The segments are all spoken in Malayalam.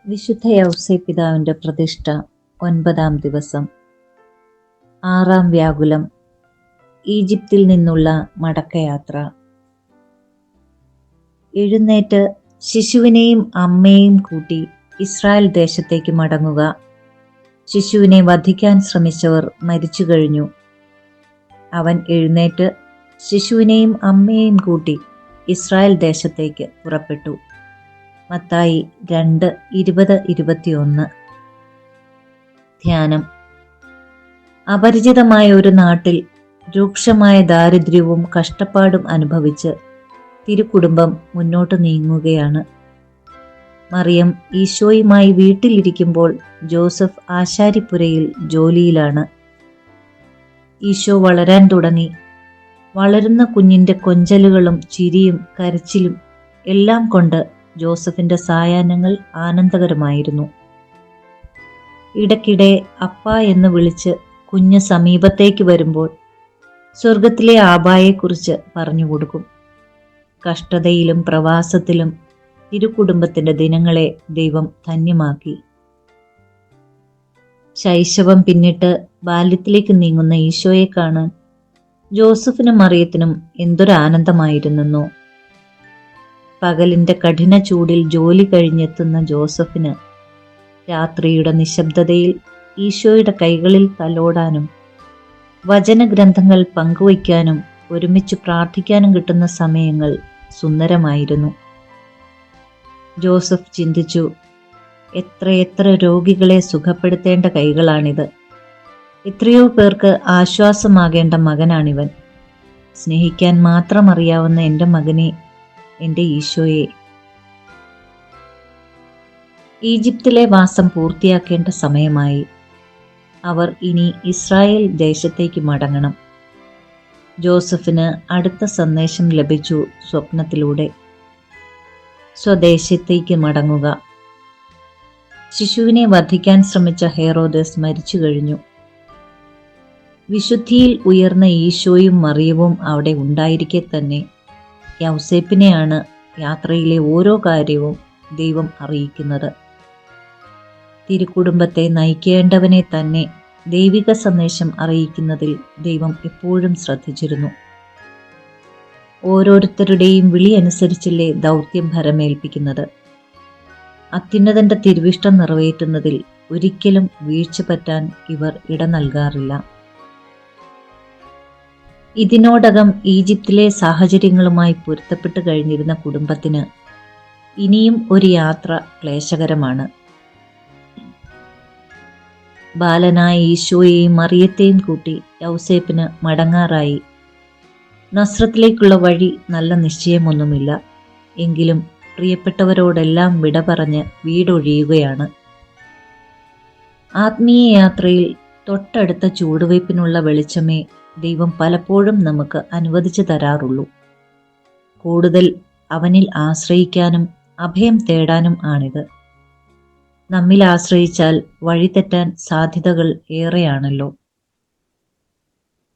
വിശുദ്ധ യൗസേപ്പിതാവിന്റെ പ്രതിഷ്ഠ 9-ാം ദിവസം. 6-ാം വ്യാകുലം. ഈജിപ്തിൽ നിന്നുള്ള മടക്കയാത്ര. എഴുന്നേറ്റ് ശിശുവിനെയും അമ്മയെയും കൂട്ടി ഇസ്രായേൽ ദേശത്തേക്ക് മടങ്ങുക. ശിശുവിനെ വധിക്കാൻ ശ്രമിച്ചവർ മരിച്ചു കഴിഞ്ഞു. അവൻ എഴുന്നേറ്റ് ശിശുവിനെയും അമ്മയെയും കൂട്ടി ഇസ്രായേൽ ദേശത്തേക്ക് പുറപ്പെട്ടു. മത്തായി 2:20-21. ധ്യാനം. അപരിചിതമായ ഒരു നാട്ടിൽ രൂക്ഷമായ ദാരിദ്ര്യവും കഷ്ടപ്പാടും അനുഭവിച്ച് തിരുക്കുടുംബം മുന്നോട്ട് നീങ്ങുകയാണ്. മറിയം ഈശോയുമായി വീട്ടിലിരിക്കുമ്പോൾ ജോസഫ് ആശാരിപ്പുരയിൽ ജോലിയിലാണ്. ഈശോ വളരാൻ തുടങ്ങി. വളരുന്ന കുഞ്ഞിന്റെ കൊഞ്ചലുകളും ചിരിയും കരച്ചിലും എല്ലാം കൊണ്ട് ജോസഫിന്റെ സായാഹ്നങ്ങൾ ആനന്ദകരമായിരുന്നു. ഇടയ്ക്കിടെ അപ്പ എന്ന് വിളിച്ച് കുഞ്ഞ് സമീപത്തേക്ക് വരുമ്പോൾ സ്വർഗത്തിലെ ആബായെക്കുറിച്ച് പറഞ്ഞുകൊടുക്കും. കഷ്ടതയിലും പ്രവാസത്തിലും തിരുക്കുടുംബത്തിന്റെ ദിനങ്ങളെ ദൈവം ധന്യമാക്കി. ശൈശവം പിന്നിട്ട് ബാല്യത്തിലേക്ക് നീങ്ങുന്ന ഈശോയെ കാണാൻ ജോസഫിനും മറിയത്തിനും എന്തൊരാനന്ദമായിരുന്നെന്നോ. പകലിന്റെ കഠിന ചൂടിൽ ജോലി കഴിഞ്ഞെത്തുന്ന ജോസഫിന് രാത്രിയുടെ നിശബ്ദതയിൽ ഈശോയുടെ കൈകളിൽ തലോടാനും വചനഗ്രന്ഥങ്ങൾ പങ്കുവയ്ക്കാനും ഒരുമിച്ച് പ്രാർത്ഥിക്കാനും കിട്ടുന്ന സമയങ്ങൾ സുന്ദരമായിരുന്നു. ജോസഫ് ചിന്തിച്ചു, എത്രയെത്ര രോഗികളെ സുഖപ്പെടുത്തേണ്ട കൈകളാണിത്. എത്രയോ പേർക്ക് ആശ്വാസമാകേണ്ട മകനാണിവൻ. സ്നേഹിക്കാൻ മാത്രം അറിയാവുന്ന എൻ്റെ മകനെ, എൻ്റെ ഈശോയെ. ഈജിപ്തിലെ വാസം പൂർത്തിയാക്കേണ്ട സമയമായി. അവർ ഇനി ഇസ്രായേൽ ദേശത്തേക്ക് മടങ്ങണം. ജോസഫിന് അടുത്ത സന്ദേശം ലഭിച്ചു സ്വപ്നത്തിലൂടെ. സ്വദേശത്തേക്ക് മടങ്ങുക. ശിശുവിനെ വധിക്കാൻ ശ്രമിച്ച ഹെറോദസ് മരിച്ചു കഴിഞ്ഞു. വിശുദ്ധിയിൽ ഉയർന്ന ഈശോയും മറിയവും അവിടെ ഉണ്ടായിരിക്കെ തന്നെ യൗസേപ്പിനെയാണ് യാത്രയിലെ ഓരോ കാര്യവും ദൈവം അറിയിക്കുന്നത്. തിരുക്കുടുംബത്തെ നയിക്കേണ്ടവനെ തന്നെ ദൈവിക സന്ദേശം അറിയിക്കുന്നതിൽ ദൈവം എപ്പോഴും ശ്രദ്ധിച്ചിരുന്നു. ഓരോരുത്തരുടെയും വിളി അനുസരിച്ചല്ലേ ദൗത്യം ഭരമേൽപ്പിക്കുന്നത്. അത്യുന്നതന്റെ തിരുവിഷ്ടം നിറവേറ്റുന്നതിൽ ഒരിക്കലും വീഴ്ച പറ്റാൻ ഇവർ ഇട നൽകാറില്ല. ഇതിനോടകം ഈജിപ്തിലെ സാഹചര്യങ്ങളുമായി പൊരുത്തപ്പെട്ട് കഴിഞ്ഞിരുന്ന കുടുംബത്തിന് ഇനിയും ഒരു യാത്ര ക്ലേശകരമാണ്. ബാലനായ ഈശോയെയും മറിയത്തെയും കൂട്ടി യൗസേപ്പിന് മടങ്ങാറായി. നസ്രത്തിലേക്കുള്ള വഴി നല്ല നിശ്ചയമൊന്നുമില്ല. എങ്കിലും പ്രിയപ്പെട്ടവരോടെല്ലാം വിട പറഞ്ഞ് വീടൊഴിയുകയാണ്. ആത്മീയ യാത്രയിൽ തൊട്ടടുത്ത ചുവടുവയ്പ്പിനുള്ള വെളിച്ചമേ ദൈവം പലപ്പോഴും നമുക്ക് അനുവദിച്ചു തരാറുള്ളൂ. കൂടുതൽ അവനിൽ ആശ്രയിക്കാനും അഭയം തേടാനും ആണിത്. നമ്മിൽ ആശ്രയിച്ചാൽ വഴിതെറ്റാൻ സാധ്യതകൾ ഏറെയാണല്ലോ.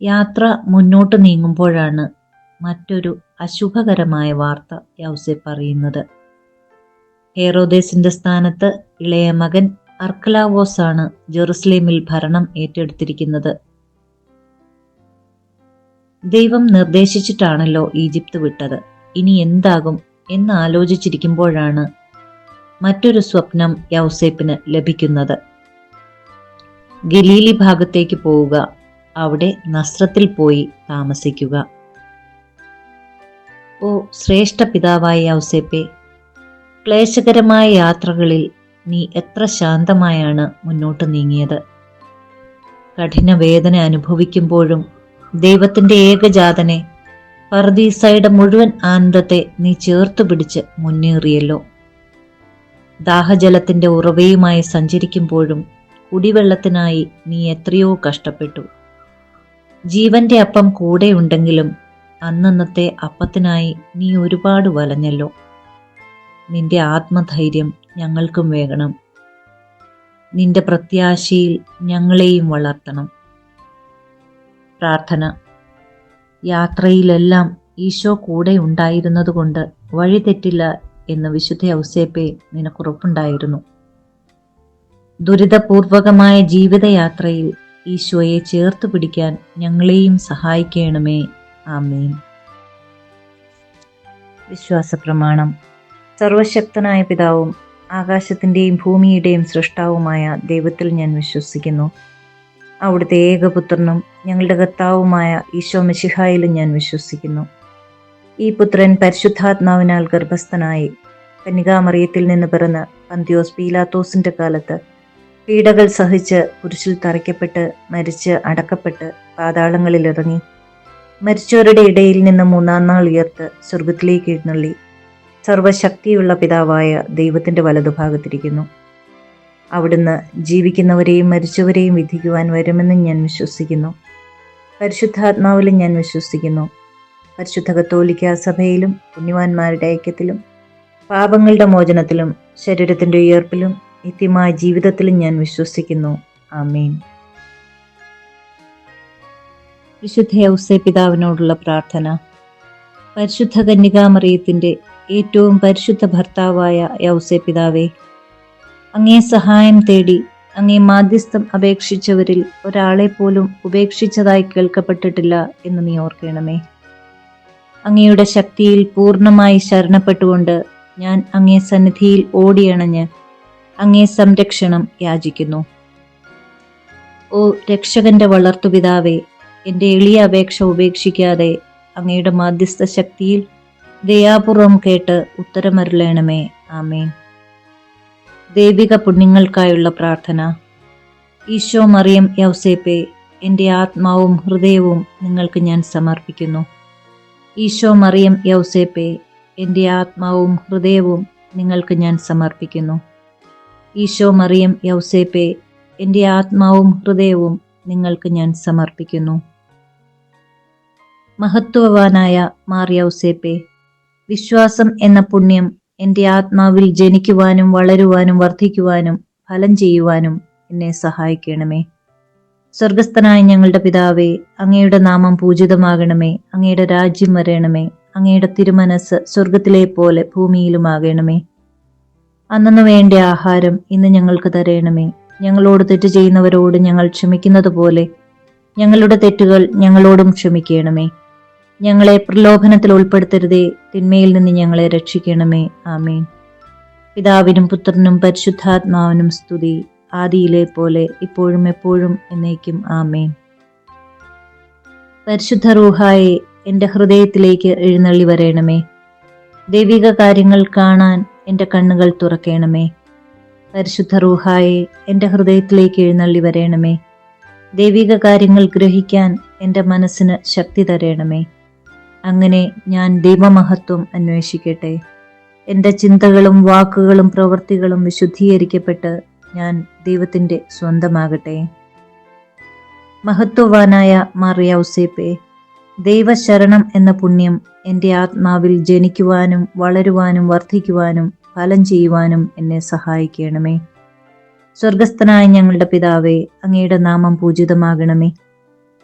യാത്ര മുന്നോട്ട് നീങ്ങുമ്പോഴാണ് മറ്റൊരു അശുഭകരമായ വാർത്ത യൗസേപ്പ് അറിയുന്നത്. ഹെറോദേസിന്റെ സ്ഥാനത്ത് ഇളയ മകൻ അർക്കലാവോസ് ആണ് ജെറുസലേമിൽ ഭരണം ഏറ്റെടുത്തിരിക്കുന്നത്. ദൈവം നിർദ്ദേശിച്ചിട്ടാണല്ലോ ഈജിപ്ത് വിട്ടത്. ഇനി എന്താകും എന്ന് ആലോചിച്ചിരിക്കുമ്പോഴാണ് മറ്റൊരു സ്വപ്നം യൗസേപ്പിന് ലഭിക്കുന്നത്. ഗലീലി ഭാഗത്തേക്ക് പോവുക, അവിടെ നസ്രത്തിൽ പോയി താമസിക്കുക. ഓ ശ്രേഷ്ഠ പിതാവായ യൗസേപ്പെ, ക്ലേശകരമായ യാത്രകളിൽ നീ എത്ര ശാന്തമായാണ് മുന്നോട്ട് നീങ്ങിയത്. കഠിന വേദന അനുഭവിക്കുമ്പോഴും ദൈവത്തിന്റെ ഏകജാതനെ, പർദീസയുടെ മുഴുവൻ ആനന്ദത്തെ നീ ചേർത്തു പിടിച്ച് മുന്നേറിയല്ലോ. ദാഹജലത്തിന്റെ ഉറവയുമായി സഞ്ചരിക്കുമ്പോഴും കുടിവെള്ളത്തിനായി നീ എത്രയോ കഷ്ടപ്പെട്ടു. ജീവന്റെ അപ്പം കൂടെയുണ്ടെങ്കിലും അന്നന്നത്തെ അപ്പത്തിനായി നീ ഒരുപാട് വലഞ്ഞല്ലോ. നിന്റെ ആത്മധൈര്യം ഞങ്ങൾക്കും വേണം. നിന്റെ പ്രത്യാശയിൽ ഞങ്ങളെയും വളർത്തണം. പ്രാർത്ഥന. യാത്രയിലെല്ലാം ഈശോ കൂടെ ഉണ്ടായിരുന്നതുകൊണ്ട് വഴിതെറ്റില്ല എന്ന് വിശുദ്ധ യൗസേപ്പെ നിനക്കുറപ്പുണ്ടായിരുന്നു. ദുരിതപൂർവകമായ ജീവിതയാത്രയിൽ ഈശോയെ ചേർത്ത് പിടിക്കാൻ ഞങ്ങളെയും സഹായിക്കണമേ. ആമേൻ. വിശ്വാസ പ്രമാണം. സർവശക്തനായ പിതാവും ആകാശത്തിൻ്റെയും ഭൂമിയുടെയും സൃഷ്ടാവുമായ ദൈവത്തിൽ ഞാൻ വിശ്വസിക്കുന്നു. അവിടുത്തെ ഏകപുത്രനും ഞങ്ങളുടെ കർത്താവുമായ ഈശോ മിശിഹായിലും ഞാൻ വിശ്വസിക്കുന്നു. ഈ പുത്രൻ പരിശുദ്ധാത്മാവിനാൽ ഗർഭസ്ഥനായി കന്യകാമറിയത്തിൽ നിന്ന് പിറന്ന് പന്തിയോസ് പീലാത്തോസിന്റെ കാലത്ത് പീഡകൾ സഹിച്ച് കുരിശിൽ തറയ്ക്കപ്പെട്ട് മരിച്ച് അടക്കപ്പെട്ട് പാതാളങ്ങളിലിറങ്ങി മരിച്ചവരുടെ ഇടയിൽ നിന്ന് മൂന്നാം നാൾ ഉയർത്ത് സ്വർഗത്തിലേക്ക് എഴുന്നള്ളി സർവശക്തിയുള്ള പിതാവായ ദൈവത്തിന്റെ വലതുഭാഗത്തിരിക്കുന്നു. അവിടുന്ന് ജീവിക്കുന്നവരെയും മരിച്ചവരെയും വിധിക്കുവാൻ വരുമെന്നും ഞാൻ വിശ്വസിക്കുന്നു. പരിശുദ്ധാത്മാവിലും ഞാൻ വിശ്വസിക്കുന്നു. പരിശുദ്ധ കത്തോലിക്കാ സഭയിലും പുണ്യവാന്മാരുടെ ഐക്യത്തിലും പാപങ്ങളുടെ മോചനത്തിലും ശരീരത്തിന്റെ ഉയർപ്പിലും നിത്യമായ ജീവിതത്തിലും ഞാൻ വിശ്വസിക്കുന്നു. ആമേൻ. വിശുദ്ധ യൗസേ പിതാവിനോടുള്ള പ്രാർത്ഥന. പരിശുദ്ധ കന്യകാമറിയത്തിന്റെ ഏറ്റവും പരിശുദ്ധ ഭർത്താവായ യൗസേ പിതാവേ, അങ്ങേ സഹായം തേടി അങ്ങേ മാധ്യസ്ഥം അപേക്ഷിച്ചവരിൽ ഒരാളെ പോലും ഉപേക്ഷിച്ചതായി കേൾക്കപ്പെട്ടിട്ടില്ല എന്ന് നീ ഓർക്കണമേ. അങ്ങയുടെ ശക്തിയിൽ പൂർണ്ണമായി ശരണപ്പെട്ടുകൊണ്ട് ഞാൻ അങ്ങേ സന്നിധിയിൽ ഓടിയണഞ്ഞ് അങ്ങേ സംരക്ഷണം യാചിക്കുന്നു. ഓ രക്ഷകന്റെ വളർത്തുപിതാവേ, എൻ്റെ എളിയ അപേക്ഷ ഉപേക്ഷിക്കാതെ അങ്ങയുടെ മാധ്യസ്ഥ ശക്തിയിൽ ദയാപൂർവം കേട്ട് ഉത്തരമരുളണമേ. ആമേൻ. ദൈവിക പുണ്യങ്ങൾക്കായുള്ള പ്രാർത്ഥന. ഈശോ, മറിയം, യൗസേപ്പേ, എൻ്റെ ആത്മാവും ഹൃദയവും നിങ്ങൾക്ക് ഞാൻ സമർപ്പിക്കുന്നു. ഈശോ, മറിയം, യൗസേപ്പേ, എൻ്റെ ആത്മാവും ഹൃദയവും നിങ്ങൾക്ക് ഞാൻ സമർപ്പിക്കുന്നു. ഈശോ, മറിയം, യൗസേപ്പേ, എൻ്റെ ആത്മാവും ഹൃദയവും നിങ്ങൾക്ക് ഞാൻ സമർപ്പിക്കുന്നു. മഹത്വവാനായ മാർ യൗസേപ്പേ, വിശ്വാസം എന്ന പുണ്യം എൻ്റെ ആത്മാവിൽ ജനിക്കുവാനും വളരുവാനും വർദ്ധിക്കുവാനും ഫലം ചെയ്യുവാനും എന്നെ സഹായിക്കണമേ. സ്വർഗസ്ഥനായ ഞങ്ങളുടെ പിതാവേ, അങ്ങയുടെ നാമം പൂജിതമാകണമേ. അങ്ങയുടെ രാജ്യം വരണമേ. അങ്ങയുടെ തിരുമനസ് സ്വർഗത്തിലെ പോലെ ഭൂമിയിലുമാകണമേ. അന്നു വേണ്ട ആഹാരം ഇന്ന് ഞങ്ങൾക്ക് തരണമേ. ഞങ്ങളോട് തെറ്റ് ചെയ്യുന്നവരോട് ഞങ്ങൾ ക്ഷമിക്കുന്നത് പോലെ ഞങ്ങളുടെ തെറ്റുകൾ ഞങ്ങളോടും ക്ഷമിക്കണമേ. ഞങ്ങളെ പ്രലോഭനത്തിൽ ഉൾപ്പെടുത്തരുതേ, തിന്മയിൽ നിന്ന് ഞങ്ങളെ രക്ഷിക്കണമേ. ആമേൻ. പിതാവിനും പുത്രനും പരിശുദ്ധാത്മാവിനും സ്തുതി, ആദിയിലെ പോലെ ഇപ്പോഴും എപ്പോഴും എന്നേക്കും. ആമേൻ. പരിശുദ്ധ റൂഹായെ എൻ്റെ ഹൃദയത്തിലേക്ക് എഴുന്നള്ളി വരേണമേ. ദൈവിക കാര്യങ്ങൾ കാണാൻ എൻ്റെ കണ്ണുകൾ തുറക്കണമേ. പരിശുദ്ധ റൂഹായെ എൻ്റെ ഹൃദയത്തിലേക്ക് എഴുന്നള്ളി വരേണമേ. ദൈവിക കാര്യങ്ങൾ ഗ്രഹിക്കാൻ എൻ്റെ മനസ്സിന് ശക്തി തരേണമേ. അങ്ങനെ ഞാൻ ദൈവമഹത്വം അന്വേഷിക്കട്ടെ. എൻ്റെ ചിന്തകളും വാക്കുകളും പ്രവൃത്തികളും വിശുദ്ധീകരിക്കപ്പെട്ട് ഞാൻ ദൈവത്തിൻ്റെ സ്വന്തമാകട്ടെ. മഹത്വവാനായ മാർ യൗസേപ്പേ, ദൈവശരണം എന്ന പുണ്യം എൻ്റെ ആത്മാവിൽ ജനിക്കുവാനും വളരുവാനും വർദ്ധിക്കുവാനും ഫലം ചെയ്യുവാനും എന്നെ സഹായിക്കണമേ. സ്വർഗസ്ഥനായ ഞങ്ങളുടെ പിതാവേ, അങ്ങയുടെ നാമം പൂജിതമാകണമേ.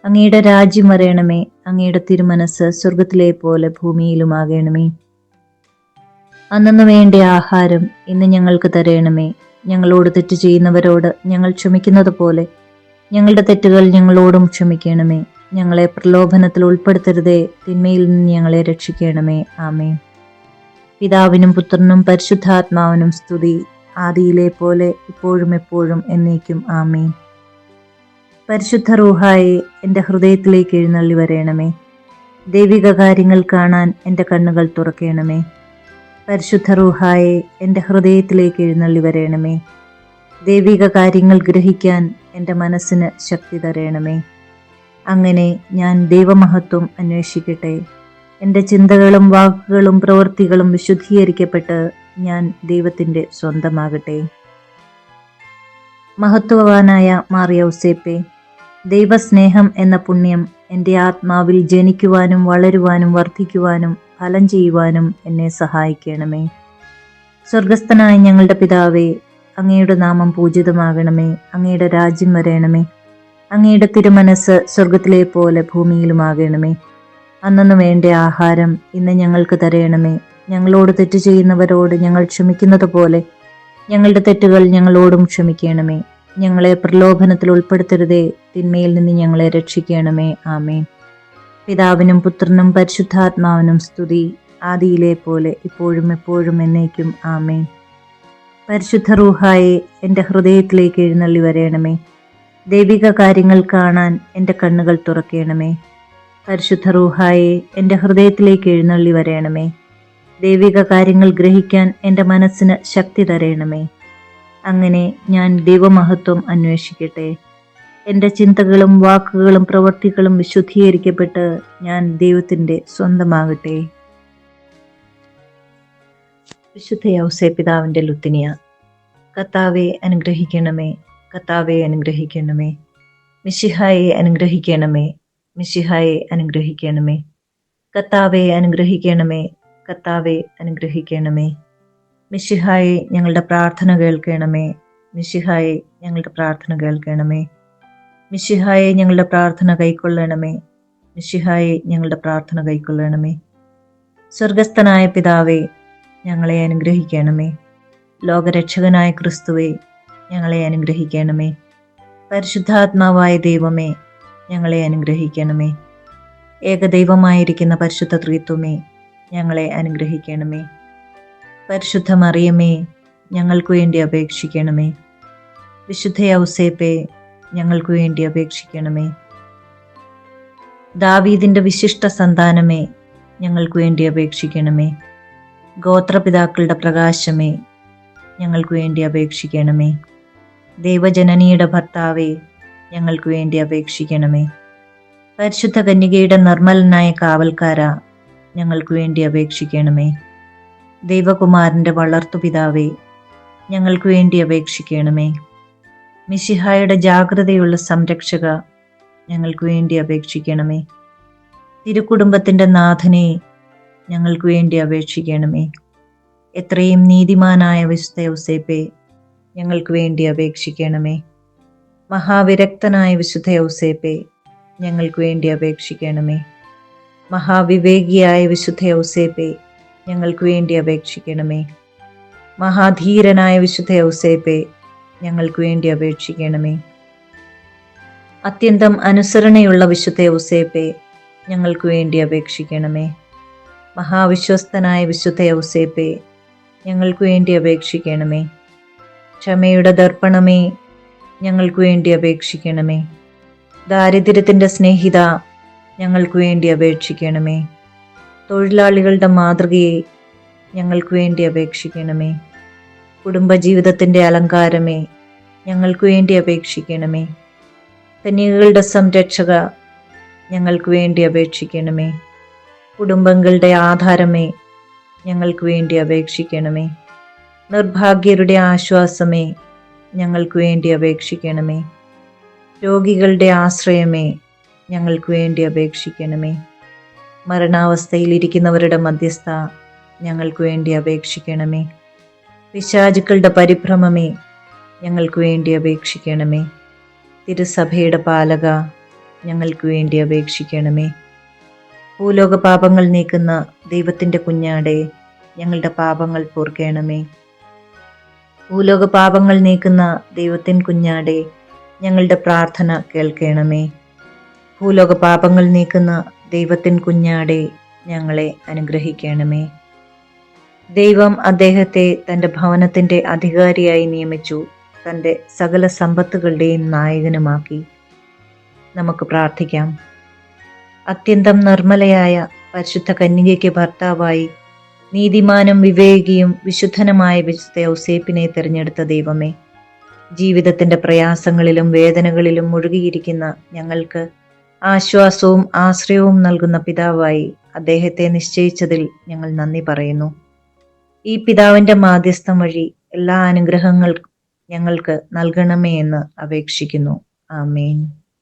അങ്ങയുടെ രാജ്യം വരയണമേ. അങ്ങയുടെ തിരുമനസ് സ്വർഗത്തിലെ പോലെ ഭൂമിയിലുമാകണമേ. അന്നു വേണ്ട ആഹാരം ഇന്ന് ഞങ്ങൾക്ക് തരയണമേ. ഞങ്ങളോട് തെറ്റ് ചെയ്യുന്നവരോട് ഞങ്ങൾ ക്ഷമിക്കുന്നത് പോലെ ഞങ്ങളുടെ തെറ്റുകൾ ഞങ്ങളോടും ക്ഷമിക്കണമേ. ഞങ്ങളെ പ്രലോഭനത്തിൽ ഉൾപ്പെടുത്തരുതേ, തിന്മയിൽ നിന്ന് ഞങ്ങളെ രക്ഷിക്കണമേ. ആമേൻ. പിതാവിനും പുത്രനും പരിശുദ്ധാത്മാവിനും സ്തുതി, ആദിയിലെ പോലെ ഇപ്പോഴും എപ്പോഴും എന്നേക്കും. ആമേൻ. പരിശുദ്ധ റൂഹായെ എൻ്റെ ഹൃദയത്തിലേക്ക് എഴുന്നള്ളി വരേണമേ. ദൈവിക കാര്യങ്ങൾ കാണാൻ എൻ്റെ കണ്ണുകൾ തുറക്കണമേ. പരിശുദ്ധ റൂഹായെ എൻ്റെ ഹൃദയത്തിലേക്ക് എഴുന്നള്ളി വരേണമേ. ദൈവിക കാര്യങ്ങൾ ഗ്രഹിക്കാൻ എൻ്റെ മനസ്സിന് ശക്തി തരേണമേ. അങ്ങനെ ഞാൻ ദൈവമഹത്വം അന്വേഷിക്കട്ടെ. എൻ്റെ ചിന്തകളും വാക്കുകളും പ്രവൃത്തികളും വിശുദ്ധീകരിക്കപ്പെട്ട് ഞാൻ ദൈവത്തിൻ്റെ സ്വന്തമാകട്ടെ. മഹത്വവാനായ മാർ യൗസേപ്പേ, ദൈവസ്നേഹം എന്ന പുണ്യം എൻ്റെ ആത്മാവിൽ ജനിക്കുവാനും വളരുവാനും വർദ്ധിക്കുവാനും ഫലം ചെയ്യുവാനും എന്നെ സഹായിക്കണമേ. സ്വർഗസ്ഥനായ ഞങ്ങളുടെ പിതാവേ, അങ്ങയുടെ നാമം പൂജിതമാകണമേ. അങ്ങയുടെ രാജ്യം വരയണമേ. അങ്ങയുടെ തിരുമനസ് സ്വർഗത്തിലെ പോലെ ഭൂമിയിലുമാകണമേ. അന്നു വേണ്ട ആഹാരം ഇന്ന് ഞങ്ങൾക്ക് തരയണമേ. ഞങ്ങളോട് തെറ്റ് ചെയ്യുന്നവരോട് ഞങ്ങൾ ക്ഷമിക്കുന്നത് പോലെ ഞങ്ങളുടെ തെറ്റുകൾ ഞങ്ങളോടും ക്ഷമിക്കണമേ. ഞങ്ങളെ പ്രലോഭനത്തിൽ ഉൾപ്പെടുത്തരുതേ, തിന്മയിൽ നിന്ന് ഞങ്ങളെ രക്ഷിക്കണമേ. ആമേൻ. പിതാവിനും പുത്രനും പരിശുദ്ധാത്മാവിനും സ്തുതി, ആദിയിലെ പോലെ ഇപ്പോഴും എപ്പോഴും എന്നേക്കും. ആമേൻ. പരിശുദ്ധ റൂഹായെ എൻ്റെ ഹൃദയത്തിലേക്ക് എഴുന്നള്ളി വരേണമേ. ദൈവിക കാര്യങ്ങൾ കാണാൻ എൻ്റെ കണ്ണുകൾ തുറക്കണമേ. പരിശുദ്ധ റൂഹായെ എൻ്റെ ഹൃദയത്തിലേക്ക് എഴുന്നള്ളി വരേണമേ. ദൈവിക കാര്യങ്ങൾ ഗ്രഹിക്കാൻ എൻ്റെ മനസ്സിന് ശക്തി തരയണമേ. അങ്ങനെ ഞാൻ ദൈവമഹത്വം അന്വേഷിക്കട്ടെ. എൻ്റെ ചിന്തകളും വാക്കുകളും പ്രവൃത്തികളും വിശുദ്ധീകരിക്കപ്പെട്ട് ഞാൻ ദൈവത്തിൻ്റെ സ്വന്തമാകട്ടെ. വിശുദ്ധ യൗസേപ്പിതാവിൻ്റെ ലുത്തിനിയ. കർത്താവെ അനുഗ്രഹിക്കണമേ, കർത്താവെ അനുഗ്രഹിക്കണമേ. മിശിഹായെ അനുഗ്രഹിക്കണമേ, മിശിഹായെ അനുഗ്രഹിക്കണമേ. കർത്താവെ അനുഗ്രഹിക്കണമേ, കർത്താവെ അനുഗ്രഹിക്കണമേ. മിശിഹായെ ഞങ്ങളുടെ പ്രാർത്ഥന കേൾക്കണമേ, മിശിഹായെ ഞങ്ങളുടെ പ്രാർത്ഥന കേൾക്കണമേ. മിശിഹായെ ഞങ്ങളുടെ പ്രാർത്ഥന കൈക്കൊള്ളണമേ, മിശിഹായെ ഞങ്ങളുടെ പ്രാർത്ഥന കൈക്കൊള്ളണമേ. സ്വർഗസ്ഥനായ പിതാവേ, ഞങ്ങളെ അനുഗ്രഹിക്കണമേ. ലോകരക്ഷകനായ ക്രിസ്തുവേ, ഞങ്ങളെ അനുഗ്രഹിക്കണമേ. പരിശുദ്ധാത്മാവായ ദൈവമേ, ഞങ്ങളെ അനുഗ്രഹിക്കണമേ. ഏകദൈവമായിരിക്കുന്ന പരിശുദ്ധ ത്രിത്വമേ, ഞങ്ങളെ അനുഗ്രഹിക്കണമേ. പരിശുദ്ധ മറിയമേ, ഞങ്ങൾക്ക് വേണ്ടി അപേക്ഷിക്കണമേ. വിശുദ്ധ യൗസേപ്പേ, ഞങ്ങൾക്ക് വേണ്ടി അപേക്ഷിക്കണമേ. ദാവീദിന്റെ വിശിഷ്ട സന്താനമേ, ഞങ്ങൾക്ക് വേണ്ടി അപേക്ഷിക്കണമേ. ഗോത്രപിതാക്കളുടെ പ്രകാശമേ, ഞങ്ങൾക്ക് വേണ്ടി അപേക്ഷിക്കണമേ. ദൈവജനനിയുടെ ഭർത്താവേ, ഞങ്ങൾക്ക് വേണ്ടി അപേക്ഷിക്കണമേ. പരിശുദ്ധ കന്യകയുടെ നിർമ്മലനായ കാവൽക്കാര, ഞങ്ങൾക്ക് വേണ്ടി അപേക്ഷിക്കണമേ. ദൈവകുമാരന്റെ വളർത്തുപിതാവേ, ഞങ്ങൾക്ക് വേണ്ടി അപേക്ഷിക്കണമേ. മിശിഹായുടെ ജാഗ്രതയുള്ള സംരക്ഷക, ഞങ്ങൾക്ക് വേണ്ടി അപേക്ഷിക്കണമേ. തിരുക്കുടുംബത്തിന്റെ നാഥനെ, ഞങ്ങൾക്ക് വേണ്ടി അപേക്ഷിക്കണമേ. എത്രയും നീതിമാനായ വിശുദ്ധ യൗസേപ്പേ, ഞങ്ങൾക്ക് വേണ്ടി അപേക്ഷിക്കണമേ. മഹാവിരക്തനായ വിശുദ്ധ യൗസേപ്പേ, ഞങ്ങൾക്ക് വേണ്ടി അപേക്ഷിക്കണമേ. മഹാവിവേകിയായ വിശുദ്ധ യൗസേപ്പേ, ഞങ്ങൾക്ക് വേണ്ടി അപേക്ഷിക്കണമേ. മഹാധീരനായ വിശുദ്ധ യൗസേപ്പേ, ഞങ്ങൾക്ക് വേണ്ടി അപേക്ഷിക്കണമേ. അത്യന്തം അനുസരണയുള്ള വിശുദ്ധ യൗസേപ്പേ, ഞങ്ങൾക്ക് വേണ്ടി അപേക്ഷിക്കണമേ. മഹാവിശ്വസ്തനായ വിശുദ്ധ യൗസേപ്പേ, ഞങ്ങൾക്ക് വേണ്ടി അപേക്ഷിക്കണമേ. ക്ഷമയുടെ ദർപ്പണമേ, ഞങ്ങൾക്ക് വേണ്ടി അപേക്ഷിക്കണമേ. ദാരിദ്ര്യത്തിൻ്റെ സ്നേഹിത, ഞങ്ങൾക്ക് വേണ്ടി അപേക്ഷിക്കണമേ. തൊഴിലാളികളുടെ മാതൃകയെ, ഞങ്ങൾക്ക് വേണ്ടി അപേക്ഷിക്കണമേ. കുടുംബജീവിതത്തിൻ്റെ അലങ്കാരമേ, ഞങ്ങൾക്ക് വേണ്ടി അപേക്ഷിക്കണമേ. കന്യകകളുടെ സംരക്ഷക, ഞങ്ങൾക്ക് വേണ്ടി അപേക്ഷിക്കണമേ. കുടുംബങ്ങളുടെ ആധാരമേ, ഞങ്ങൾക്ക് വേണ്ടി അപേക്ഷിക്കണമേ. നിർഭാഗ്യരുടെ ആശ്വാസമേ, ഞങ്ങൾക്ക് വേണ്ടി അപേക്ഷിക്കണമേ. രോഗികളുടെ ആശ്രയമേ, ഞങ്ങൾക്ക് വേണ്ടി അപേക്ഷിക്കണമേ. മരണാവസ്ഥയിലിരിക്കുന്നവരുടെ മധ്യസ്ഥ, ഞങ്ങൾക്ക് വേണ്ടി അപേക്ഷിക്കണമേ. പിശാചുക്കളുടെ പരിഭ്രമമേ, ഞങ്ങൾക്ക് വേണ്ടി അപേക്ഷിക്കണമേ. തിരുസഭയുടെ പാലക, ഞങ്ങൾക്ക് വേണ്ടി അപേക്ഷിക്കണമേ. ഭൂലോക പാപങ്ങൾ നീക്കുന്ന ദൈവത്തിൻ്റെ കുഞ്ഞാടെ, ഞങ്ങളുടെ പാപങ്ങൾ പൊറുക്കണമേ. ഭൂലോക പാപങ്ങൾ നീക്കുന്ന ദൈവത്തിൻ കുഞ്ഞാടെ, ഞങ്ങളുടെ പ്രാർത്ഥന കേൾക്കണമേ. ഭൂലോക പാപങ്ങൾ നീക്കുന്ന ദൈവത്തിൻ കുഞ്ഞാടെ, ഞങ്ങളെ അനുഗ്രഹിക്കണമേ. ദൈവം അദ്ദേഹത്തെ തൻ്റെ ഭവനത്തിൻ്റെ അധികാരിയായി നിയമിച്ചു, തൻ്റെ സകല സമ്പത്തുകളുടെയും നായകനുമാക്കി. നമുക്ക് പ്രാർത്ഥിക്കാം. അത്യന്തം നിർമ്മലയായ പരിശുദ്ധ കന്യകയ്ക്ക് ഭർത്താവായി നീതിമാനും വിവേകിയും വിശുദ്ധനുമായ വിശുദ്ധ യൗസേപ്പിനെ തിരഞ്ഞെടുത്ത ദൈവമേ, ജീവിതത്തിൻ്റെ പ്രയാസങ്ങളിലും വേദനകളിലും മുഴുകിയിരിക്കുന്ന ഞങ്ങൾക്ക് ആശ്വാസവും ആശ്രയവും നൽകുന്ന പിതാവായി അദ്ദേഹത്തെ നിശ്ചയിച്ചതിൽ ഞങ്ങൾ നന്ദി പറയുന്നു. ഈ പിതാവിൻ്റെ മാധ്യസ്ഥം വഴി എല്ലാ അനുഗ്രഹങ്ങൾക്കും ഞങ്ങൾക്ക് നൽകണമേ എന്ന് അപേക്ഷിക്കുന്നു. ആമേൻ.